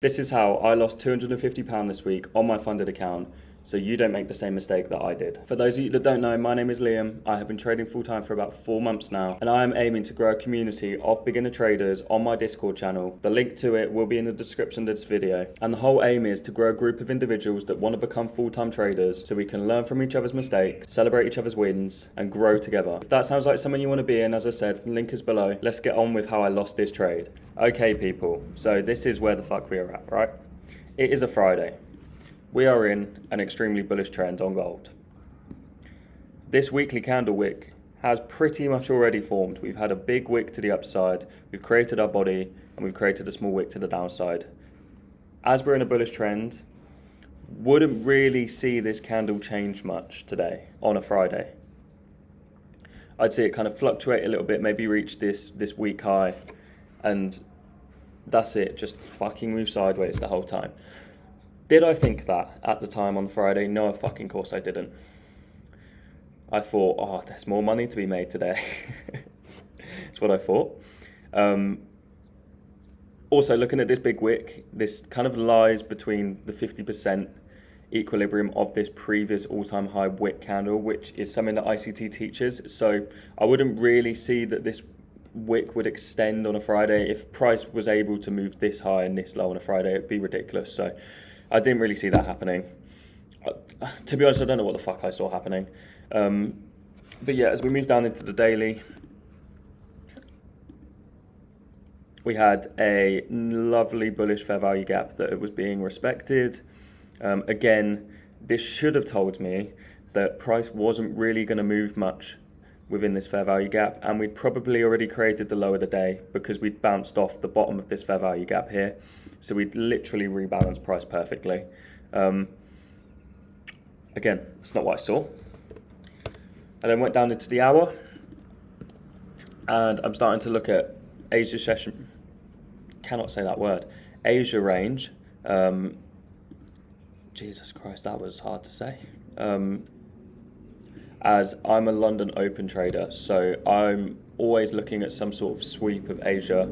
This is how I lost £250 this week on my funded account, so you don't make the same mistake that I did. For those of you that don't know, my name is Liam. I have been trading full time for about 4 months now, and I am aiming to grow a community of beginner traders on my Discord channel. The link to it will be in the description of this video. And the whole aim is to grow a group of individuals that want to become full-time traders so we can learn from each other's mistakes, celebrate each other's wins, and grow together. If that sounds like something you want to be in, as I said, the link is below. Let's get on with how I lost this trade. Okay people, so this is where the fuck we are at, right? It is a Friday. We are in an extremely bullish trend on gold. This weekly candle wick has pretty much already formed. We've had a big wick to the upside, we've created our body, and we've created a small wick to the downside. As we're in a bullish trend, wouldn't really see this candle change much today on a Friday. I'd see it kind of fluctuate a little bit, maybe reach this week high, and that's it, just fucking move sideways the whole time. Did I think that at the time on Friday? No, fucking course I didn't. I thought, oh, there's more money to be made today. That's what I thought. Also, looking at this big wick, this kind of lies between the 50% equilibrium of this previous all-time high wick candle, which is something that ICT teaches. So I wouldn't really see that this wick would extend on a Friday. If price was able to move this high and this low on a Friday, it'd be ridiculous. So I didn't really see that happening. To be honest, I don't know what the fuck I saw happening. But yeah, as we move down into the daily, we had a lovely bullish fair value gap that it was being respected. Again, this should have told me that price wasn't really going to move much within this fair value gap, and we'd probably already created the low of the day because we'd bounced off the bottom of this fair value gap here. So we'd literally rebalanced price perfectly. Again, that's not what I saw. I then went down into the hour, and I'm starting to look at Asia session, cannot say that word, Asia range. Jesus Christ, that was hard to say. As I'm a London Open trader, so I'm always looking at some sort of sweep of Asia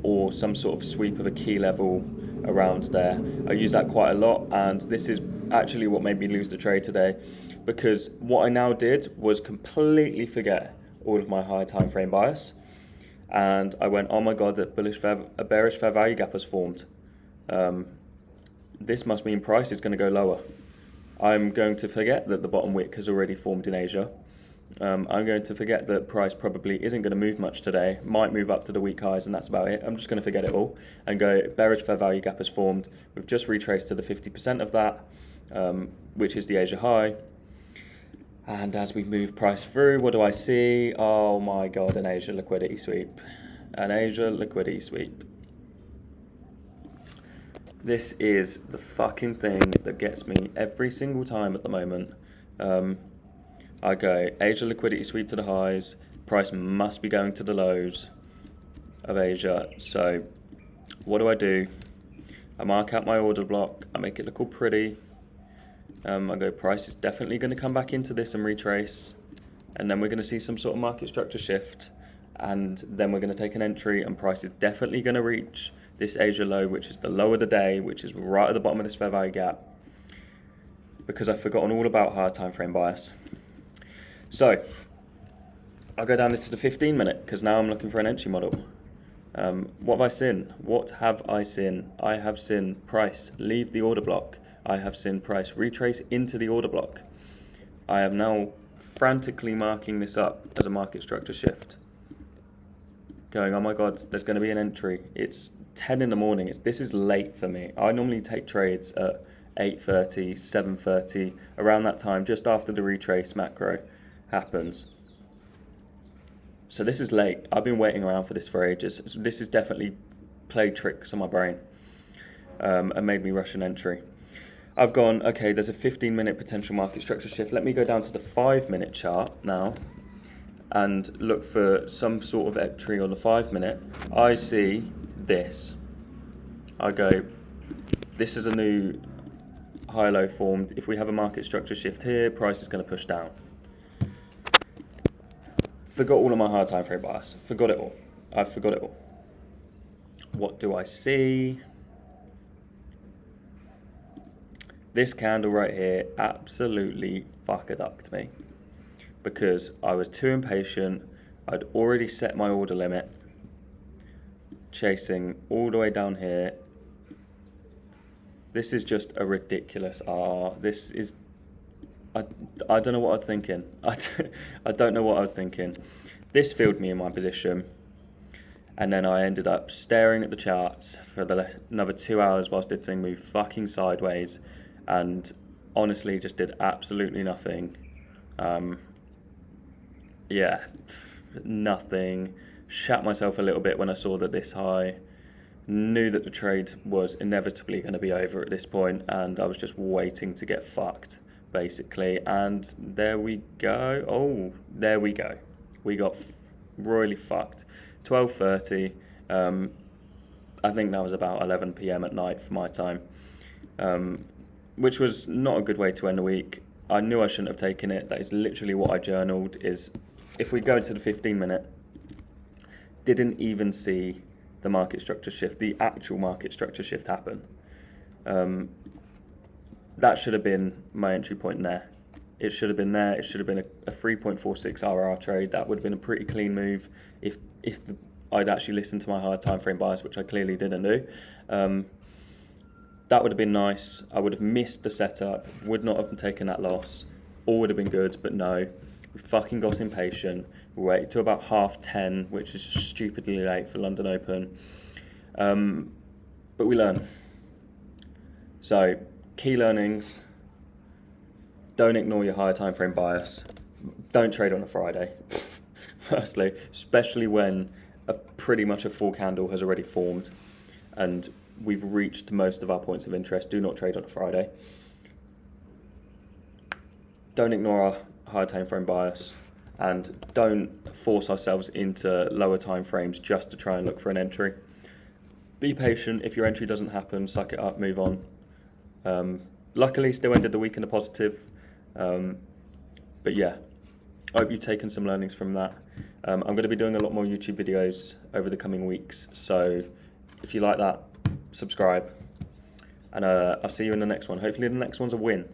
or some sort of sweep of a key level around there. I use that quite a lot, and this is actually what made me lose the trade today, because what I now did was completely forget all of my high time frame bias, and I went, oh my god, a bearish fair value gap has formed. This must mean price is going to go lower. I'm going to forget that the bottom wick has already formed in Asia. I'm going to forget that price probably isn't going to move much today, might move up to the week highs, and that's about it. I'm just going to forget it all and go, bearish fair value gap has formed. We've just retraced to the 50% of that, which is the Asia high. And as we move price through, what do I see? Oh my god, an Asia liquidity sweep. An Asia liquidity sweep. This is the fucking thing that gets me every single time at the moment. I go, Asia liquidity sweep to the highs, price must be going to the lows of Asia. So what do? I mark out my order block, I make it look all pretty. I go, price is definitely going to come back into this and retrace, and then we're going to see some sort of market structure shift, and then we're going to take an entry, and price is definitely going to reach this Asia low, which is the low of the day, which is right at the bottom of this fair value gap, because I've forgotten all about higher time frame bias. So I'll go down into the 15 minute, because now I'm looking for an entry model. What have I seen? What have I seen? I have seen price leave the order block. I have seen price retrace into the order block. I am now frantically marking this up as a market structure shift, going, oh my god, there's going to be an entry. It's 10 in the morning. This is late for me. I normally take trades at 8:30, 7:30, around that time, just after the retrace macro happens. So this is late. I've been waiting around for this for ages. This has definitely played tricks on my brain and made me rush an entry. I've gone, okay, there's a 15-minute potential market structure shift. Let me go down to the 5-minute chart now and look for some sort of entry on the 5-minute. I see this. I go, this is a new high-low formed. If we have a market structure shift here, price is going to push down. Forgot all of my higher time frame bias. Forgot it all. I forgot it all. What do I see? This candle right here absolutely fuck-a-ducked me because I was too impatient. I'd already set my order limit, chasing all the way down here. This is just a ridiculous this is, I don't know what I was thinking. I don't know what I was thinking. This filled me in my position, and then I ended up staring at the charts for another 2 hours whilst this thing moved fucking sideways, and honestly just did absolutely nothing. Yeah, nothing. Shat myself a little bit when I saw that this high. Knew that the trade was inevitably going to be over at this point, and I was just waiting to get fucked, basically. And there we go. Oh, there we go. We got royally fucked. 12:30. I think that was about 11 p.m. at night for my time, which was not a good way to end the week. I knew I shouldn't have taken it. That is literally what I journaled. Is if we go to the 15-minute, didn't even see the market structure shift, the actual market structure shift happen. That should have been my entry point there. It should have been there. It should have been a 3.46 RR trade. That would have been a pretty clean move if I'd actually listened to my higher time frame bias, which I clearly didn't do. That would have been nice. I would have missed the setup, would not have taken that loss. All would have been good, but no. We fucking got impatient. We waited till about 10:30, which is just stupidly late for London Open. But we learn. So, key learnings. Don't ignore your higher time frame bias. Don't trade on a Friday, firstly, especially when pretty much a full candle has already formed and we've reached most of our points of interest. Do not trade on a Friday. Don't ignore our higher time frame bias, and don't force ourselves into lower time frames just to try and look for an entry. Be patient. If your entry doesn't happen, suck it up, move on. Luckily, still ended the week in a positive. But yeah, I hope you've taken some learnings from that. I'm going to be doing a lot more YouTube videos over the coming weeks, so if you like that, subscribe, and I'll see you in the next one. Hopefully the next one's a win.